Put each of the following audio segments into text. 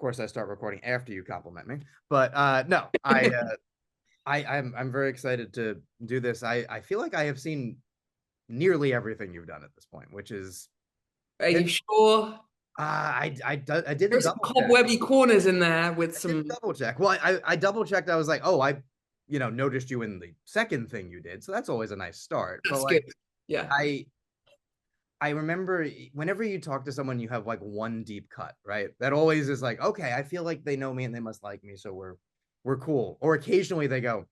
course, I start recording after you compliment me. But no, I'm very excited to do this. I feel like I have seen nearly everything you've done at this point, which is Are it. you sure? I did a There's some double check. cobwebby corners in there with I did a some. double check. Well, I double checked. I was like, oh, noticed you in the second thing you did, so that's always a nice start. But That's good. like, Yeah. I I remember whenever you talk to someone, you have like one deep cut, right? That always is like, okay, I feel like they know me and they must like me, so we're cool. Or occasionally they go,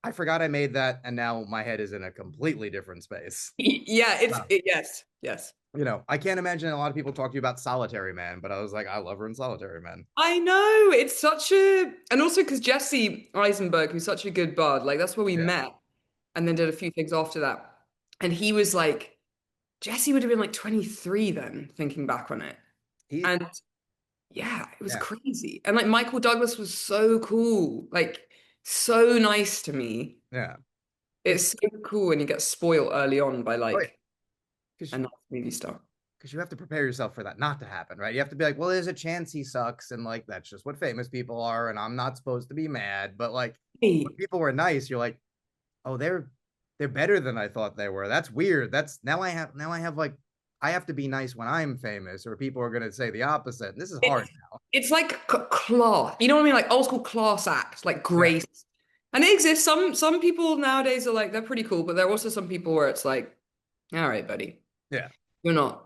I forgot I made that, and now my head is in a completely different space. Yeah, yes, yes. I can't imagine a lot of people talk to you about Solitary Man, but I was like, I love her in Solitary Man. I know. It's such a, and also because Jesse Eisenberg, who's such a good bud, like that's where we Yeah, met and then did a few things after that. And he was like, Jesse would have been like 23 then, thinking back on it. he, And yeah, it was yeah, crazy. And like Michael Douglas was so cool, like so nice to me. yeah. It's It's so cool when you get spoiled early on by oh yeah, like because a nice movie star. you have to prepare yourself for that not to happen, right? You have to be like, well, there's a chance he sucks, and like that's just what famous people are, and I'm not supposed to be mad. But like when Hey, people were nice, you're like, oh, they're better than I thought they were. That's weird. That's now I have like I have to be nice when I'm famous, or people are gonna say the opposite. And this is hard it's now. it's like class. You know what I mean? Like old school class act, like Yeah. grace. And it exists. Some people nowadays are like they're pretty cool, but there are also some people where it's like, all right, buddy, Yeah. you're not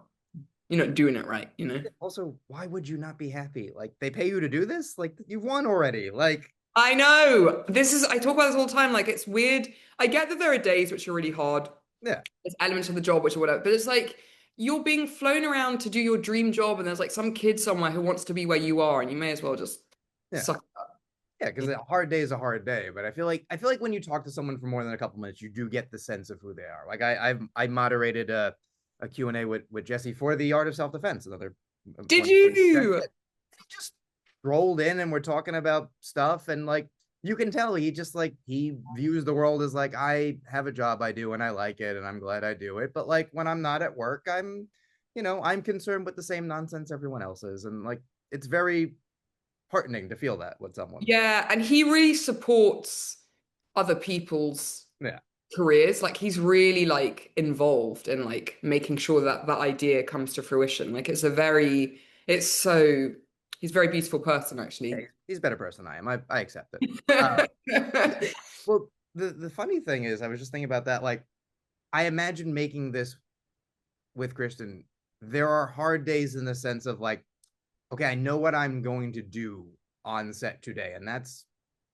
you're not doing it right, you know? Also, why would you not be happy? Like they pay you to do this? Like you've won already. Like, I know. I talk about this all the time. Like it's weird. I get that there are days which are really hard. yeah. There's elements of the job which are whatever, but it's like you're being flown around to do your dream job, and there's like some kid somewhere who wants to be where you are, and you may as well just Yeah. suck it up. Yeah, because a hard day is a hard day. But I feel like when you talk to someone for more than a couple minutes, you do get the sense of who they are. Like I moderated a Q&A with Jesse for the Art of Self-Defense, another Did one that you? he just rolled in and we're talking about stuff, and like you can tell he just like he views the world as like I have a job I do and I like it and I'm glad I do it. But like when I'm not at work, I'm concerned with the same nonsense everyone else is. And like it's very heartening to feel that with someone. Yeah, and he really supports other people's Yeah. careers. Like he's really like involved in like making sure that that idea comes to fruition. Like it's so he's a very beautiful person Yeah, actually. he's a better person than I am. I accept it. Uh, well, the funny thing is, I was just thinking about that. Like, I imagine making this with Kristen. There are hard days in the sense of like, okay, I know what I'm going to do on set today, and that's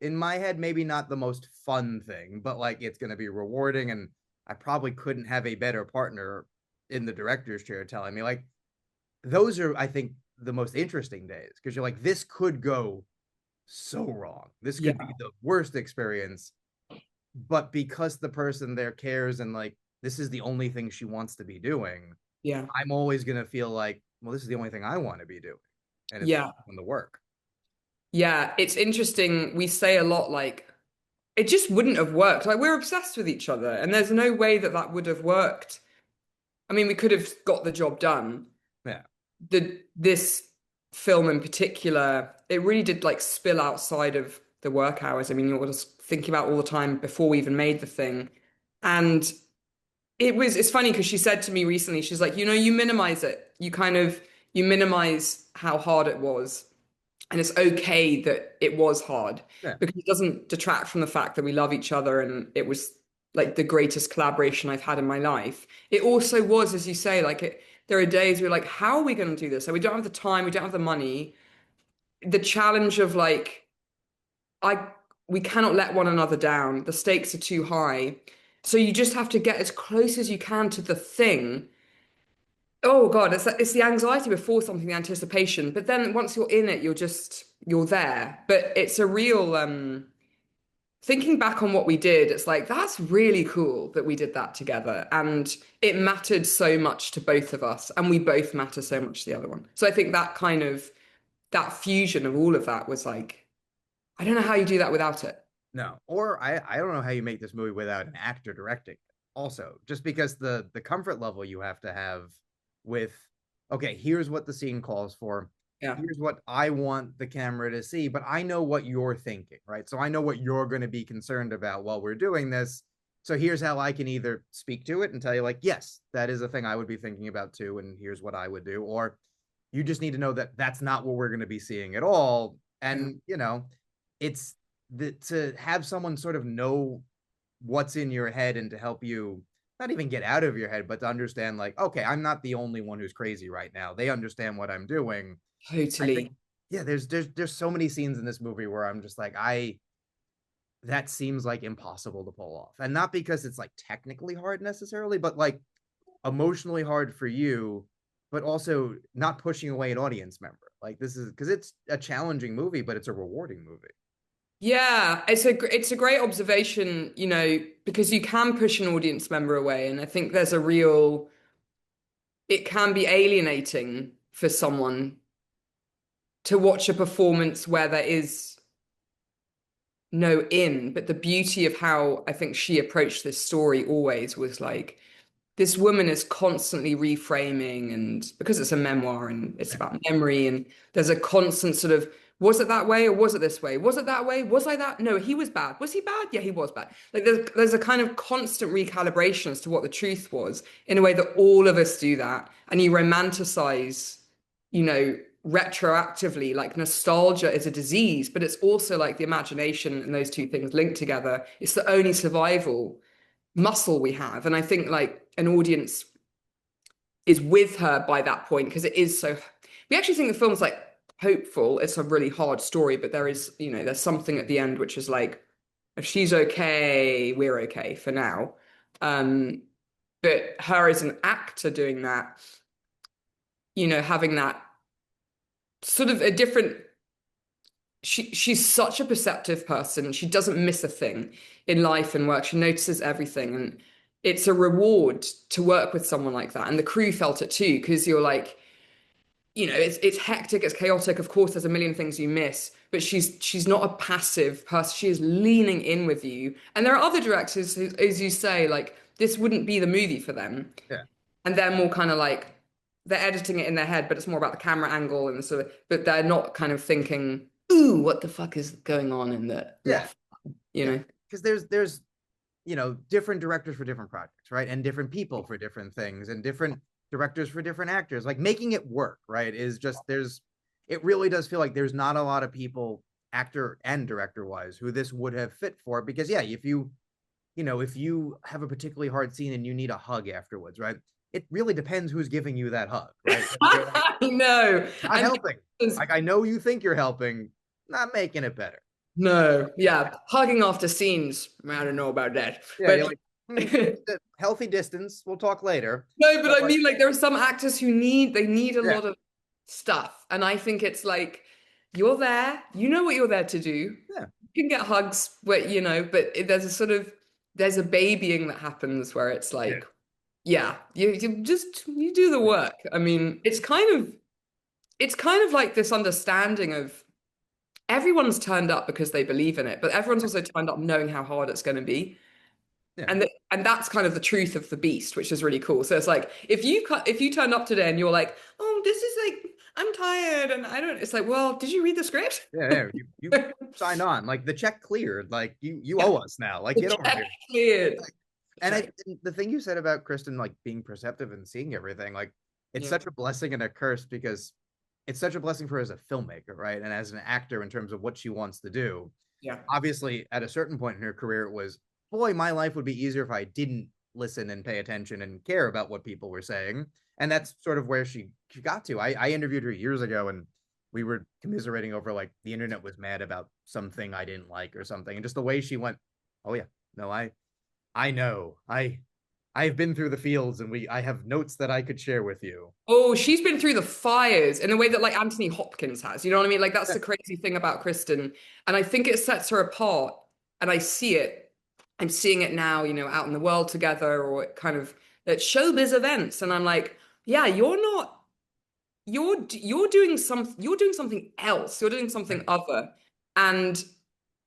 in my head maybe not the most fun thing, but like it's going to be rewarding, and I probably couldn't have a better partner in the director's chair telling me like those are, I think, the most interesting days because you're like, this could go so wrong. This could be Yeah. the worst experience, but because the person there cares and like this is the only thing she wants to be doing, Yeah. I'm always gonna feel like, well, this is the only thing I want to be doing, and it's Yeah. on the work. Yeah. It's interesting. We say a lot like it just wouldn't have worked. Like we're obsessed with each other, and there's no way that that would have worked. I mean, we could have got the job done. Yeah, This film in particular, it really did like spill outside of the work hours. I mean, you're just thinking about all the time before we even made the thing. And it's funny because she said to me recently, she's like, you minimize it. You minimize how hard it was. And it's okay that it was hard yeah, because it doesn't detract from the fact that we love each other and it was like the greatest collaboration I've had in my life. It also was, as you say, there are days we're like, how are we going to do this? So we don't have the time, we don't have the money. The challenge of like, I we cannot let one another down. The stakes are too high. So you just have to get as close as you can to the thing. Oh God, it's the anxiety before something, the anticipation. But then once you're in it, you're there. But it's a real thinking back on what we did, it's like that's really cool that we did that together. And it mattered so much to both of us, and we both matter so much to the other one. So I think that fusion of all of that was like, I don't know how you do that without it. no. Or I don't know how you make this movie without an actor directing it. Also, just because the comfort level you have to have with, okay, here's what the scene calls for. Yeah, here's what I want the camera to see, but I know what you're thinking, right? So I know what you're going to be concerned about while we're doing this. So here's how I can either speak to it and tell you, like, yes, that is a thing I would be thinking about too, and here's what I would do. Or you just need to know that that's not what we're going to be seeing at all. yeah, And, it's to have someone sort of know what's in your head and to help you not even get out of your head, but to understand, like, okay, I'm not the only one who's crazy right now. They understand what I'm doing. I think, totally. yeah, there's so many scenes in this movie where I'm just like, that seems like impossible to pull off. And not because it's like technically hard necessarily, but like emotionally hard for you, but also not pushing away an audience member. Like, this is because it's a challenging movie, but it's a rewarding movie. Yeah, it's a great observation, because you can push an audience member away, and I think there's a real it can be alienating for someone to watch a performance where there is no in, but the beauty of how I think she approached this story always was like this woman is constantly reframing, and because it's a memoir and it's about memory, and there's a constant sort of, was it that way or was it this way? Was it that way? Was I that? No, he was bad. Was he bad? Yeah, he was bad. Like there's a kind of constant recalibration as to what the truth was in a way that all of us do that. And you romanticize, retroactively, like nostalgia is a disease, but it's also like the imagination and those two things linked together. It's the only survival muscle we have. And I think like an audience is with her by that point because it is so. We actually think the film's like hopeful. It's a really hard story, but there is, there's something at the end which is like, if she's okay, we're okay for now. Um, but her as an actor doing that, having that sort of a different she's such a perceptive person. She doesn't miss a thing in life and work. She notices everything. And it's a reward to work with someone like that. And the crew felt it too, because you're like, it's hectic, it's chaotic. Of course, there's a million things you miss, but she's not a passive person. She is leaning in with you. And there are other directors who, as you say, like this wouldn't be the movie for them. Yeah. And they're more kind of like they're editing it in their head, but it's more about the camera angle and the sort of, but they're not kind of thinking, ooh, what the fuck is going on in the Yeah. left, Yeah. Because there's different directors for different projects, right? And different people for different things, and different directors for different actors. Like, making it work, right, is just, it really does feel like there's not a lot of people, actor and director wise, who this would have fit for. Because yeah, if you have a particularly hard scene and you need a hug afterwards, right? It really depends who's giving you that hug, right? You're like, I know. not And helping. Like, I know you think you're helping, not making it better. no, yeah, hugging after scenes, I don't know about that. Yeah, But you're like, healthy distance. We'll talk later. no, but But I like, mean, like there are some actors who need a yeah, lot of stuff, and I think it's like you're there, you know what you're there to do. yeah, You can get hugs, but but there's a sort of there's a babying that happens where it's yeah, like, yeah, you do the work. I mean, it's kind of like this understanding of everyone's turned up because they believe in it, but everyone's also turned up knowing how hard it's going to be. yeah, And that's kind of the truth of the beast, which is really cool. So it's like if you turned up today and you're like, oh, this is like I'm tired and I don't. It's like, well, did you read the script? yeah, yeah. You signed on. Like, the check cleared. Like, you Yeah, owe us now. Like, the get over check here. cleared. And Check. the thing you said about Kristen, like, being perceptive and seeing everything, like, it's Yeah, such a blessing and a curse, because it's such a blessing for her as a filmmaker, right? And as an actor, in terms of what she wants to do. yeah, Obviously, at a certain point in her career, it was, boy, my life would be easier if I didn't listen and pay attention and care about what people were saying. And that's sort of where she got to. I interviewed her years ago, and we were commiserating over, like, the internet was mad about something I didn't like or something, and just the way she went, oh yeah, no, I know. I've been through the fields, and I have notes that I could share with you. oh, she's been through the fires in a way that like Anthony Hopkins has. You know what I mean? Like that's Yeah, the crazy thing about Kristen. And I think it sets her apart. And I see it. I'm seeing it now, out in the world together or kind of at showbiz events. And I'm like, yeah, you're doing something else. You're doing yeah, something other. And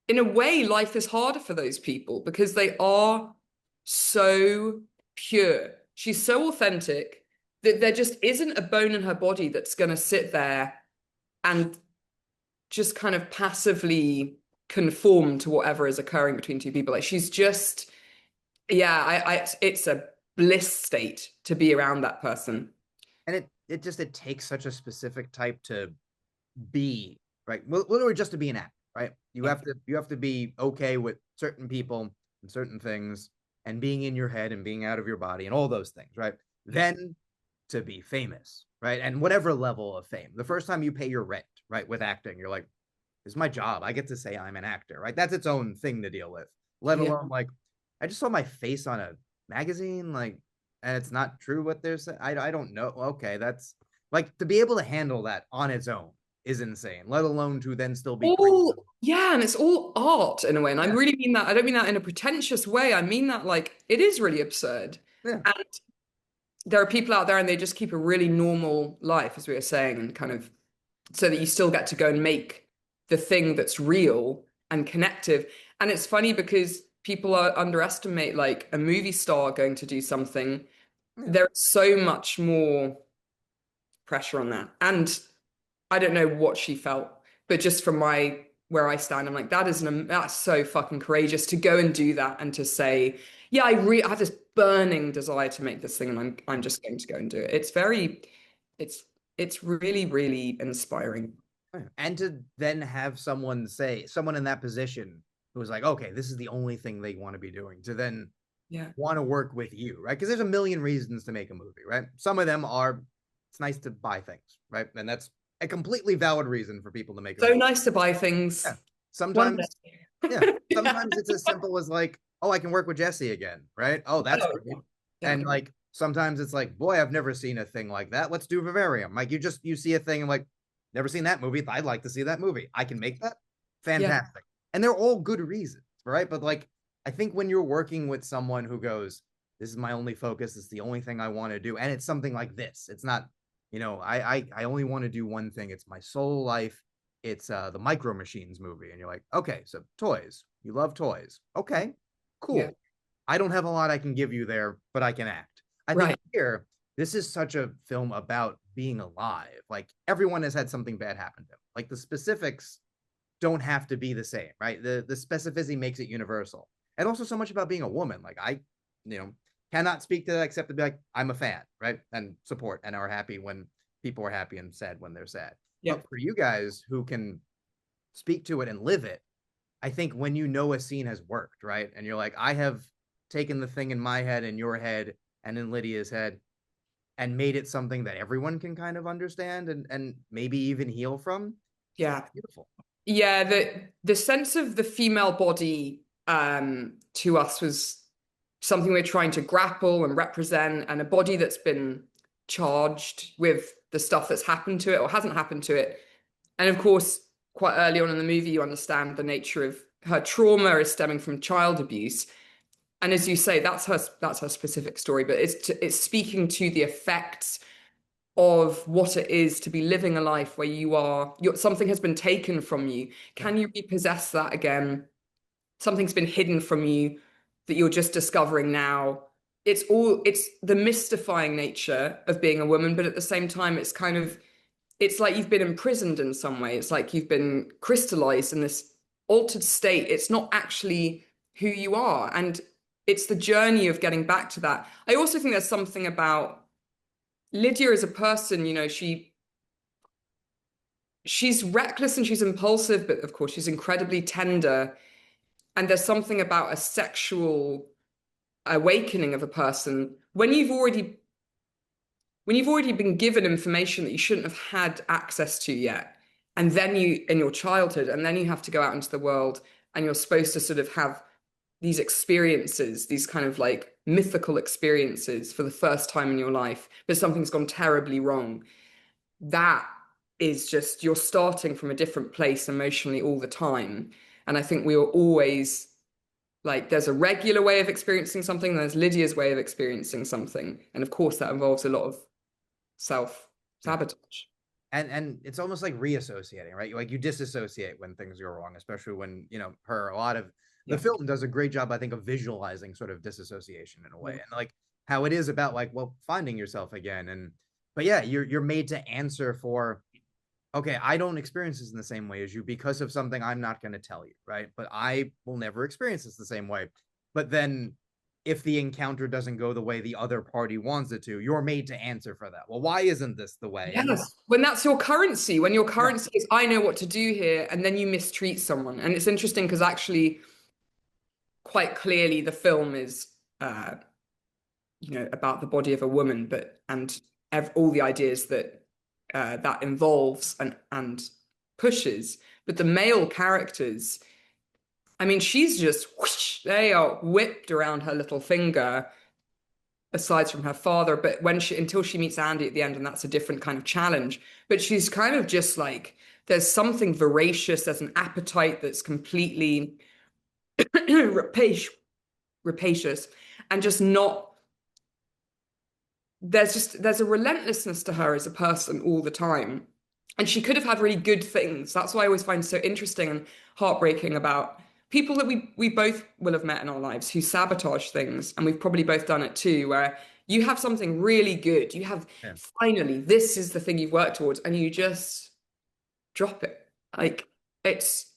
in a way, life is harder for those people because they are so pure. She's so authentic that there just isn't a bone in her body that's going to sit there and just kind of passively conform to whatever is occurring between two people. Like she's just, yeah, it's a bliss state to be around that person. And it takes such a specific type to be, right, literally just to be an actor, right? Yeah, You have to be okay with certain people and certain things, and being in your head and being out of your body and all those things, right? yeah, Then to be famous, right? And whatever level of fame, the first time you pay your rent, right, with acting, you're like, this is my job, I get to say I'm an actor, right? That's its own thing to deal with, let yeah. alone like, I just saw my face on a magazine, like, and it's not true what they're saying. I don't know. Okay, that's like, to be able to handle that on its own is insane, let alone to then still be crazy. All, yeah, and it's all art in a way. And I Yeah, really mean that. I don't mean that in a pretentious way. I mean that like it is really absurd. yeah, And there are people out there and they just keep a really normal life, as we were saying, and kind of so that you still get to go and make the thing that's real and connective. And it's funny because people are underestimate like a movie star going to do something. yeah. There's so much more pressure on that. And I don't know what she felt, but just from my where I stand, I'm like, that's so fucking courageous to go and do that and to say, yeah, I have this burning desire to make this thing, and I'm just going to go and do it. It's it's really, really inspiring. And to then have someone say, someone in that position who's like, okay, this is the only thing they want to be doing, to then Yeah. want to work with you, right? Because there's a million reasons to make a movie, right? Some of them are, it's nice to buy things, right? And that's a completely valid reason for people to make a So movie. nice to buy things Yeah. one Sometimes, yeah. day. Yeah. Sometimes it's as simple as like, oh, I can work with Jesse again, right? Oh, that's Oh, great. yeah. Yeah. And like sometimes it's like, boy, I've never seen a thing like that. Let's do Vivarium. Like you see a thing and like, never seen that movie. I'd like to see that movie. I can make that. Yeah. Fantastic. And they're all good reasons, right? But like, I think when you're working with someone who goes, this is my only focus, it's the only thing I want to do, and it's something like this. It's not, I only want to do one thing. It's my soul life. It's the Micro Machines movie, and you're like, okay, so toys. You love toys. Okay, Yeah. cool. I don't have a lot I can give you there, but I can act. I think Right. here, this is such a film about being alive. Like everyone has had something bad happen to them. Like the specifics don't have to be the same, right? The specificity makes it universal. And also so much about being a woman. Like you know, cannot speak to that except to be like, I'm a fan, right? And support and are happy when people are happy and sad when they're sad. Yeah. But for you guys who can speak to it and live it, I think when you know a scene has worked, right? And you're like, I have taken the thing in my head and your head and in Lydia's head and made it something that everyone can kind of understand and maybe even heal from. Yeah. Beautiful. Yeah, the sense of the female body to us was something we're trying to grapple and represent, and a body that's been charged with the stuff that's happened to it or hasn't happened to it. And of course, quite early on in the movie, you understand the nature of her trauma is stemming from child abuse. And as you say, that's her specific story, but it's speaking to the effects of what it is to be living a life where something has been taken from you. Yeah. Can you repossess that again? Something's been hidden from you that you're just discovering now. It's the mystifying nature of being a woman, but at the same time, it's like you've been imprisoned in some way. It's like you've been crystallized in this altered state. It's not actually who you are. And it's the journey of getting back to that. I also think there's something about Lydia as a person, she's reckless and she's impulsive, but of course she's incredibly tender. And there's something about a sexual awakening of a person when you've already been given information that you shouldn't have had access to yet. And then you in your childhood, and then you have to go out into the world and you're supposed to sort of have these experiences, these kind of like mythical experiences for the first time in your life, but something's gone terribly wrong. That is just you're starting from a different place emotionally all the time. And I think we are always like there's a regular way of experiencing something, there's Lydia's way of experiencing something. And of course that involves a lot of Yeah. self-sabotage. And it's almost like reassociating, right? Like you disassociate when things go wrong, especially when, a lot of the Yeah. film does a great job, I think, of visualizing sort of disassociation in a way. Yeah. And like how it is about like, well, finding yourself again. And but yeah, you're made to answer for okay, I don't experience this in the same way as you because of something I'm not going to tell you, right? But I will never experience this the same way. But then if the encounter doesn't go the way the other party wants it to, you're made to answer for that. Well, why isn't this the way? And Yes. When that's your currency, when your yeah, currency is, I know what to do here, and then you mistreat someone. And it's interesting because actually, quite clearly, the film is, uh, about the body of a woman, but and all the ideas that that involves and pushes. But the male characters, I mean, she's just whoosh, they are whipped around her little finger, aside from her father. But when she until she meets Andy at the end, and that's a different kind of challenge. But she's kind of just like there's something voracious. There's an appetite that's completely rapacious, rapacious, and just not there's a relentlessness to her as a person all the time. And she could have had really good things. That's why I always find so interesting and heartbreaking about people that we both will have met in our lives who sabotage things, and we've probably both done it too, where you have something really good. You have yeah. finally, this is the thing you've worked towards, and you just drop it. Like it's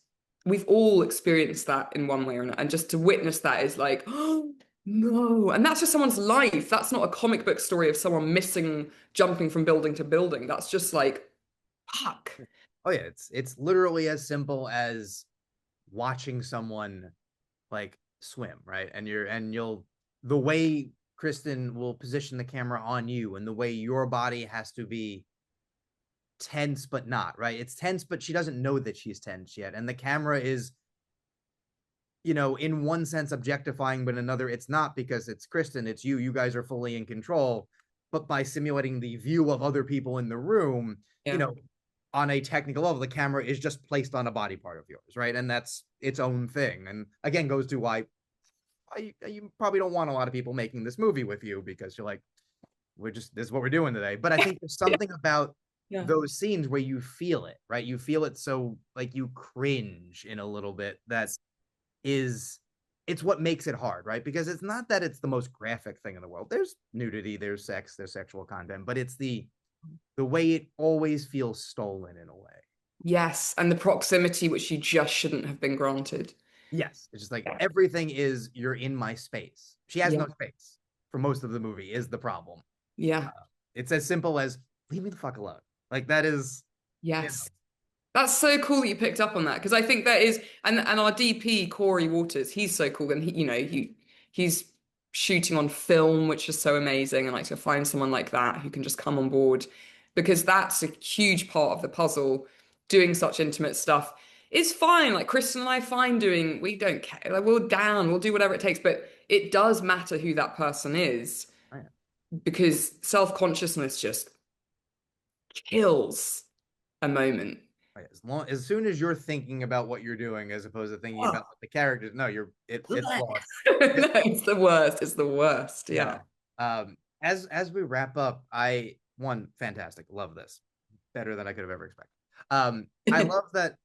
we've all experienced that in one way or another. And just to witness that is like, oh no. And that's just someone's life. That's not a comic book story of someone missing jumping from building to building. That's just like, fuck. Oh yeah, it's literally as simple as watching someone like swim, right? And you'll the way Kristen will position the camera on you and the way your body has to be tense but not, right? It's tense, but she doesn't know that she's tense yet. And the camera is, in one sense objectifying, but in another, it's not because it's Kristen, it's you. You guys are fully in control. But by simulating the view of other people in the room, you Yeah. know, on a technical level, the camera is just placed on a body part of yours, right? And that's its own thing. And again, goes to why you probably don't want a lot of people making this movie with you because you're like, this is what we're doing today. But I think there's Yeah. something about Yeah. those scenes where you feel it, right? You feel it so like you cringe in a little bit that is it's what makes it hard, right? Because it's not that it's the most graphic thing in the world. There's nudity, there's sex, there's sexual content, but it's the way it always feels stolen in a way. Yes. And the proximity which you just shouldn't have been granted. Yes, it's just like everything is you're in my space. She has Yeah. no space for most of the movie is the problem. Yeah. It's as simple as leave me the fuck alone. Like that is, Yes. That's so cool that you picked up on that because I think that is, and our DP Corey Waters, he's so cool, and he's shooting on film, which is so amazing, and like to find someone like that who can just come on board because that's a huge part of the puzzle. Doing such intimate stuff is fine. Like Kristen and I, fine doing. We don't care. Like we'll down. We'll do whatever it takes, but it does matter who that person is man, because self-consciousness just kills a moment. as soon as you're thinking about what you're doing as opposed to thinking about what the characters, no, it's lost. No, it's the worst. It's the worst. Yeah. No. As we wrap up, I one fantastic, love this. Better than I could have ever expected. I love that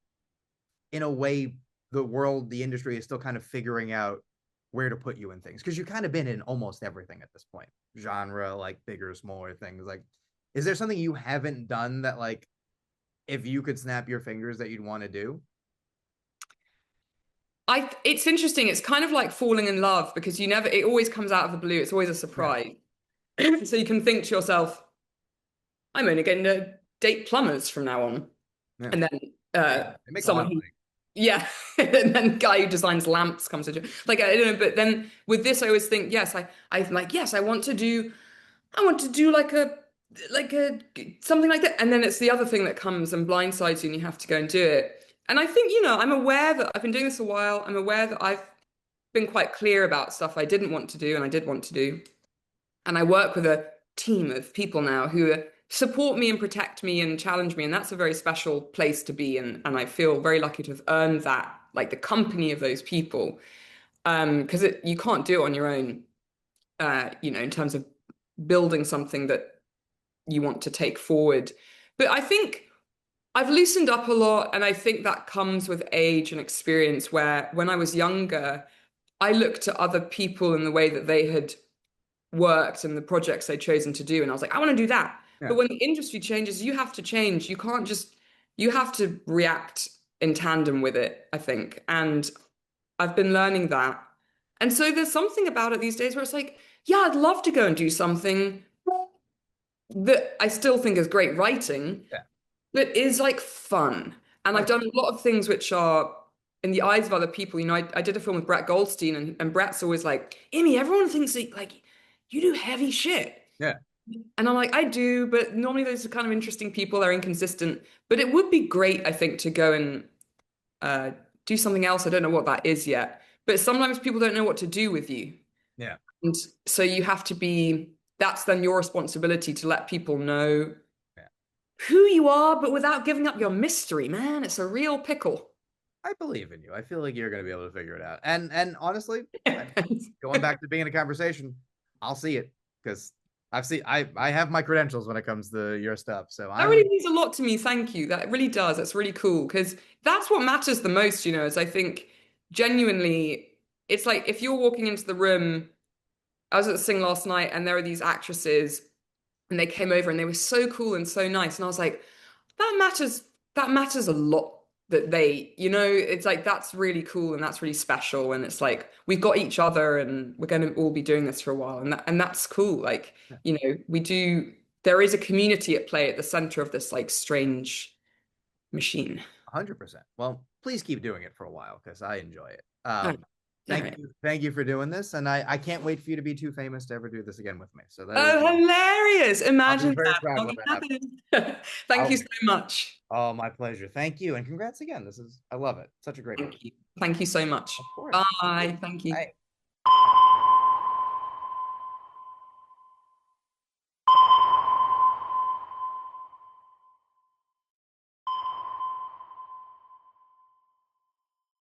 in a way the industry is still kind of figuring out where to put you in things because you've kind of been in almost everything at this point. Genre, like bigger, smaller things. Like, is there something you haven't done that like if you could snap your fingers that you'd want to do? It's interesting. It's kind of like falling in love because it always comes out of the blue. It's always a Yeah. surprise. So you can think to yourself, I'm only going to date plumbers from now on. Yeah. And then They make a lot someone of who, money. yeah, and then guy who designs lamps comes to like I don't know. But then with this, I always think, yes, I'm like, yes, I want to do like a something like that. And then it's the other thing that comes and blindsides you and you have to go and do it. And I think, I'm aware that I've been doing this a while. I'm aware that I've been quite clear about stuff I didn't want to do and I did want to do. And I work with a team of people now who support me and protect me and challenge me. And that's a very special place to be. And I feel very lucky to have earned that, like the company of those people. Because you can't do it on your own, in terms of building something that you want to take forward. But I think I've loosened up a lot, and I think that comes with age and experience, where when I was younger, I looked at other people in the way that they had worked and the projects they'd chosen to do, and I was like, I want to do that. But Yeah. when the industry changes, you have to change. You can't just you have to react in tandem with it, I think. And I've been learning that. And so there's something about it these days where it's like, yeah, I'd love to go and do something that I still think is great writing, Yeah. but is like fun. And I've Okay. done a lot of things which are in the eyes of other people. I did a film with Brett Goldstein, and Brett's always like, Amy, everyone thinks that like you do heavy shit. Yeah. And I'm like, I do, but normally those are kind of interesting people. They're inconsistent. But it would be great, I think, to go and uh, do something else. I don't know what that is yet. But sometimes people don't know what to do with you. Yeah. And so you have to be, that's then your responsibility to let people know Yeah. who you are, but without giving up your mystery, man. It's a real pickle. I believe in you. I feel like you're going to be able to figure it out. And honestly, I, going back to being in a conversation, I'll see it because I have my credentials when it comes to your stuff. So That I'm really means a lot to me. Thank you. That really does. That's really cool because that's what matters the most, is I think genuinely, it's like if you're walking into the room, I was at the Sing last night and there were these actresses and they came over and they were so cool and so nice. And I was like, that matters, that matters a lot that it's like that's really cool and that's really special. And it's like we've got each other and we're going to all be doing this for a while. And that's cool. Like, we do, there is a community at play at the center of this like strange machine. 100%. Well, please keep doing it for a while because I enjoy it. All right. All right. Thank you for doing this, and I can't wait for you to be too famous to ever do this again with me. So that is, Oh, hilarious. I'll be Imagine very that. proud Not when that happens. gonna happen. Thank you I'll, so much. oh, my pleasure. Thank you, and congrats again. I love it. Such a great movie. Thank you. Thank you so much. Of course. Bye. Thank you. Bye.